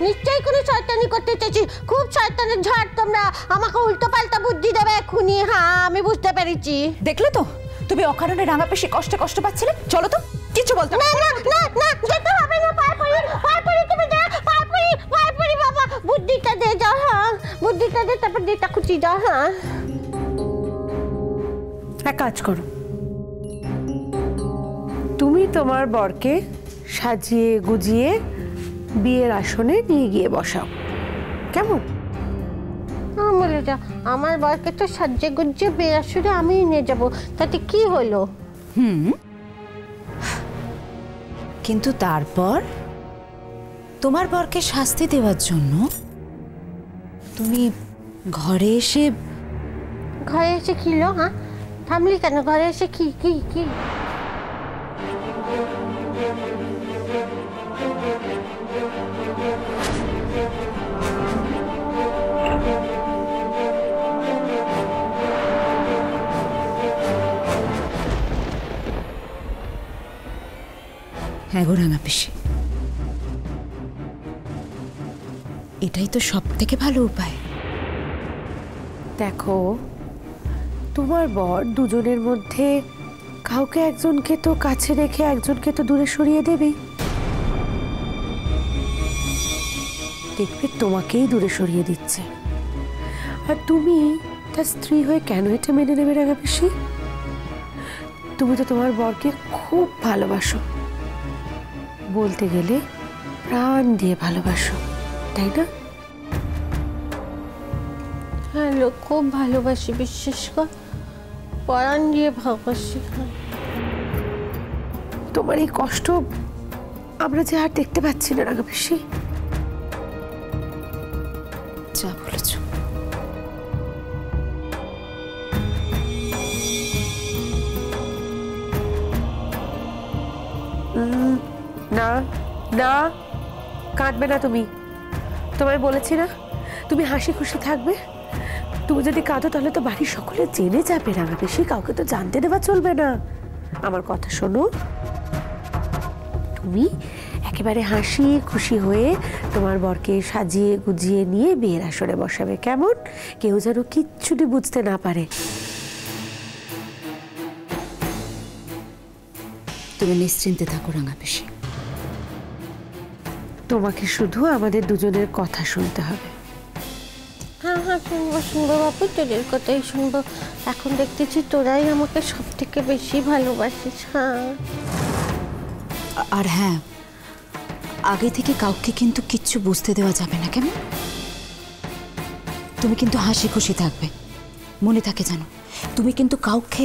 নিশ্চয়ই কোনো শয়তানি করতে চাইছি। খুব শয়তানের ঝড় তোমরা, আমাকে উল্টো পাল্টা বুদ্ধি দেবে এক্ষুনি। হ্যাঁ, আমি বুঝতে পেরেছি। দেখলে তো তুমি অকারণে রাঙা পেশি কষ্ট পাচ্ছিলে। চলো তো, কিছু বলতে না না না না, যেতে হবে না। পায়ে পড়ি তুমি যা, পায়ে পড়ি বাবা। বুদ্ধিটা দে যাও। হ্যাঁ, বুদ্ধিটা দে, তারপর যেটা খুশি যাও। হ্যাঁ, এক কাজ করো, তুমি তোমার বরকে সাজিয়ে গুজিয়ে বিয়ের আসনে নিয়ে গিয়ে বসাও, কেমন? বলে যা, আমার বরকে তো সাজিয়ে গুজিয়ে বিয়ে আসলে আমিই নিয়ে যাবো, তাতে কি হলো? কিন্তু তারপর তোমার বরকে শাস্তি দেওয়ার জন্য তুমি ঘরে এসে কি লো? হ্যাঁ, থামলি কেন? ঘরে এসে কি কি কি? হ্যাঁ গো রাঙা পিসি, এটাই তো সব থেকে ভালো উপায়। দেখো, তোমার বর দুজনের মধ্যে কাউকে একজনকে তো কাছে রেখে একজনকে তো দূরে সরিয়ে দেবেই। দেখবে তোমাকেই দূরে সরিয়ে দিচ্ছে। আর তুমি তার স্ত্রী হয়ে কেন এটা মেনে নেবে রাঙা পিসি? তুমি তো তোমার বরকে খুব ভালোবাসো, বলতে গেলে প্রাণ দিয়ে ভালোবাসো, তাই না? হ্যাঁ, লোক খুব ভালোবাসি, বিশ্বাস কর, পরাণ দিয়ে ভালোবাসি। তোমার এই কষ্ট আমরা যে আর দেখতে পাচ্ছি না রাঙা পিসি। যা বলেছ। না না, কাঁদবে না তুমি। তোমায় বলেছি না তুমি হাসি খুশি থাকবে। তুমি যদি কাঁদো তাহলে তো বাড়ির সকলে জেনে যাবে রাঙা পিসি, কাউকে তো জানতে দেওয়া চলবে না। আমার কথা শোনো, তুমি একেবারে হাসি খুশি হয়ে তোমার বরকে সাজিয়ে গুজিয়ে নিয়ে বিয়ের আসরে বসাবে, কেমন? কেউ যেন কিচ্ছুটি বুঝতে না পারে। তুমি নিশ্চিন্তে থাকো রাঙা পিসি। তোমাকে শুধু আমাদের দুজনের কথা শুনতে হবে। হ্যাঁ হ্যাঁ, শুনবো বাপু, তোদের কথাই শুনবো। এখন দেখতেছি তোরাই আমাকে সব থেকে বেশি ভালোবাসিস। হ্যাঁ, আর হ্যাঁ, আগে থেকে কাউকে কিন্তু কিচ্ছু বুঝতে দেওয়া যাবে না, কেমন? তুমি কিন্তু হাসি খুশি থাকবে, মনে থাকে জানো। তুমি কিন্তু কাউকে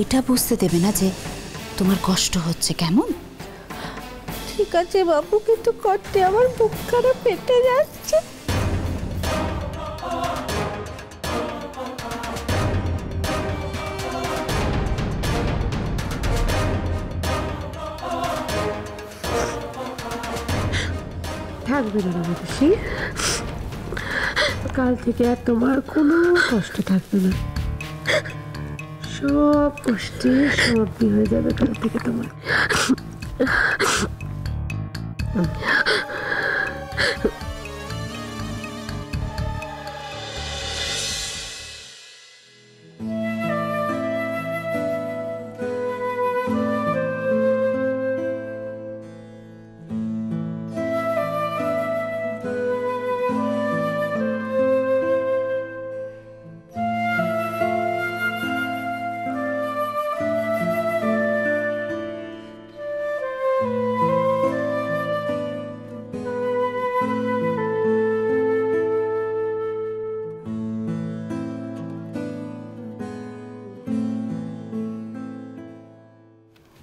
এটা বুঝতে দেবে না যে তোমার কষ্ট হচ্ছে, কেমন? ঠিক আছে বাবু, কিন্তু করতে আমার বুক খারাপ পেটে যাচ্ছে। থাকবে না রাঙা পিসি, কাল থেকে আর তোমার কোনো কষ্ট থাকবে না। সব কষ্টে সমাপ্তি হয়ে যাবে কাল থেকে তোমার।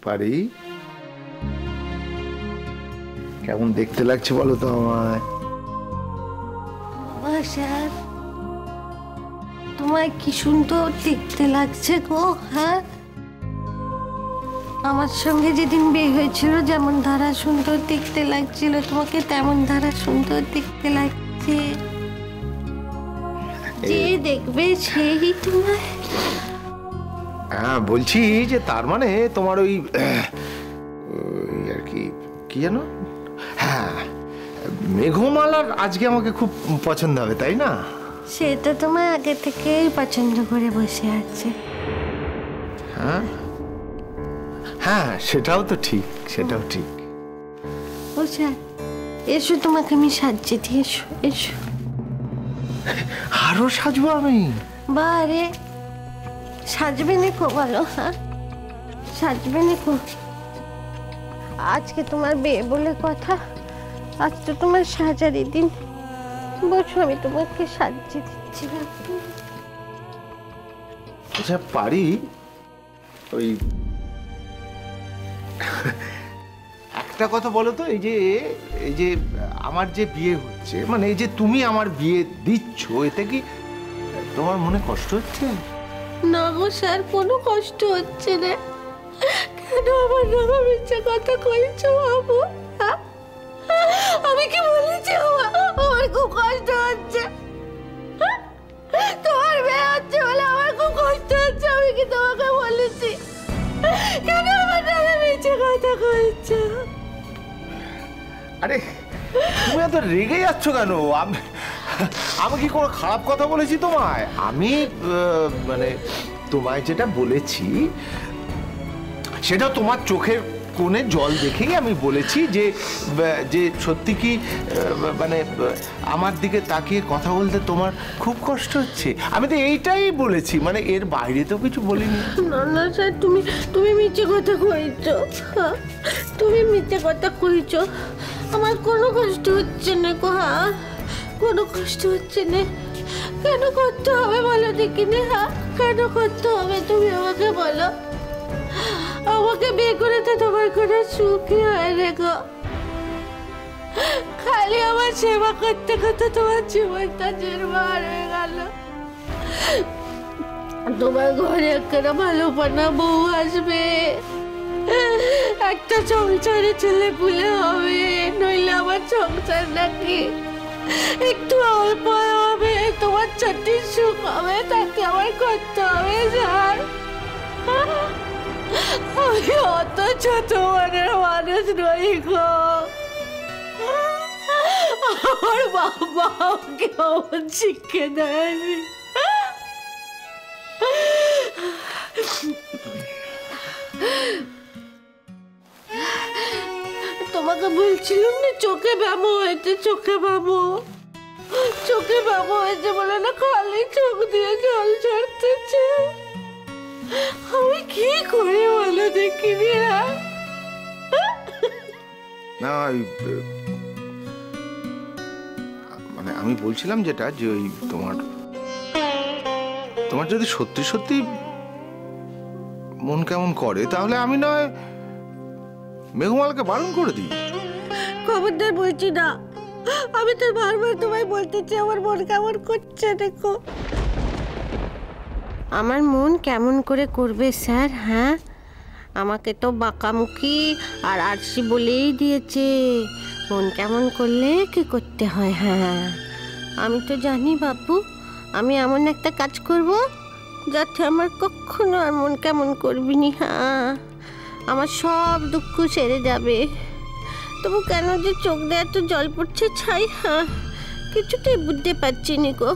পারি, কেমন দেখতে লাগছে বলো তো আমায়? স্যার, তোমায় কি সুন্দর দেখতে লাগছে গো। হ্যাঁ, আমার সঙ্গে যেদিন বিয়ে হয়েছিল যেমন ধারা সুন্দর দেখতে লাগছিল, তোমাকে তেমন ধারা সুন্দর দেখতে লাগছে। যে দেখবে সেই তোমায়। হ্যাঁ, বলছি যে তার মানে তোমার ওই আর কি, কি জানো, হ্যাঁ মেঘমালার আজকে আমাকে খুব পছন্দ হবে, তাই না? সে তো তোমার আগে থেকেই পছন্দ করে বসে আছে। হ্যাঁ হ্যাঁ, সেটাও তো ঠিক, সেটাও ঠিক। ও স্যার, এসো তোমাকে আমি সাজিয়ে দিই, এসো এসো। আরো সাজবো আমি? বারে সাজবে নাকো বলো? হ্যাঁ সাজবে নাকো? আজকে তোমার বিয়ে বলে কথা, আজ তো তোমার সাজারই দিন। বসো, আমি তোমাকে সাজিয়ে দিচ্ছি। আচ্ছা পারি, ওই একটা কথা বলো তো, এই যে আমার যে বিয়ে হচ্ছে, মানে এই যে তুমি আমার বিয়ে দিচ্ছ, এতে কি তোমার মনে কষ্ট হচ্ছে? না গো স্যার, কোনো কষ্ট হচ্ছে না। কেন আমার নামে মিথ্যে কথা কইছো বাবু? আমি কি বলেছি আমার খুব কষ্ট হচ্ছে? তোমার বিয়ে হচ্ছে বলে আমার খুব কষ্ট হচ্ছে, আমি কি তোমাকে বলেছি? কেন আমার নামে মিথ্যে কথা কইছো? আরে তুমি এত রেগে যাচ্ছ কেন? আমি কি কোনো খারাপ কথা বলেছি তোমায়? আমি মানে তোমায় যেটা বলেছি সেটা তোমার চোখের কোণে জল দেখেই আমি বলেছি যে যে সত্যি কি মানে আমার দিকে তাকিয়ে কথা বলতে তোমার খুব কষ্ট হচ্ছে। আমি তো এইটাই বলেছি, মানে এর বাইরে তো কিছু বলিনি। না না স্যার, তুমি মিথ্যে কথা কইছো, তুমি মিথ্যে কথা কইছো। আমার কোনো কষ্ট হচ্ছে না গো। কোনো কষ্ট হচ্ছে না। কেন করতে হবে বলো দেখিনি? কেন করতে হবে তুমি আমাকে বলো? আমাকে বিয়ে করে তো তোমার কোনো সুখই হয় না গো। খালি আমার সেবা করতে করতে তোমার জীবনটা জেরবার হয়ে গেল। তোমার ঘরে একটা ভালোবানা বউ আসবে, একটা সংসারে ছেলে পুলে হবে, নইলে আমার সংসার নাকি একটু অল্প হবে, তোমার ছোট্টি সুখ হবে, তাকে আমার করতে হবে স্যার। আমি অত ছোট মনের মানুষ নই গো। আমার বাবা আমাকে অমন শিক্ষা দেয়নি। তোমাকে বলছিলাম না চোখে ব্যামো হয়েছে, চোখে ব্যামো হয়েছে বলে না খালি চোখ দিয়ে জল ঝরতেছে। আমি কি করে বলো দেখিনি? না মানে আমি বলছিলাম যেটা, যে ওই তোমার যদি সত্যি সত্যি মন কেমন করে, তাহলে আমি নয় মেঘমালাকে বারণ করে দিই। খবরদার বলছি না, আমি তো বারবার তোমায় বলতেছি আমার মন কেমন করছে। দেখো আমার মন কেমন করে করবে স্যার? হ্যাঁ, আমাকে তো বাঁকামুখী আর আরসি বলেই দিয়েছে মন কেমন করলে কি করতে হয়। হ্যাঁ আমি তো জানি বাবু, আমি এমন একটা কাজ করব যাতে আমার কখনো আর মন কেমন করবি নি। হ্যাঁ, আমার সব দুঃখ সেরে যাবে। তবু কেন যে চোখ দিয়ে এত জল পড়ছে ছাই, কিছুতেই বুঝতে পারছি নি গো।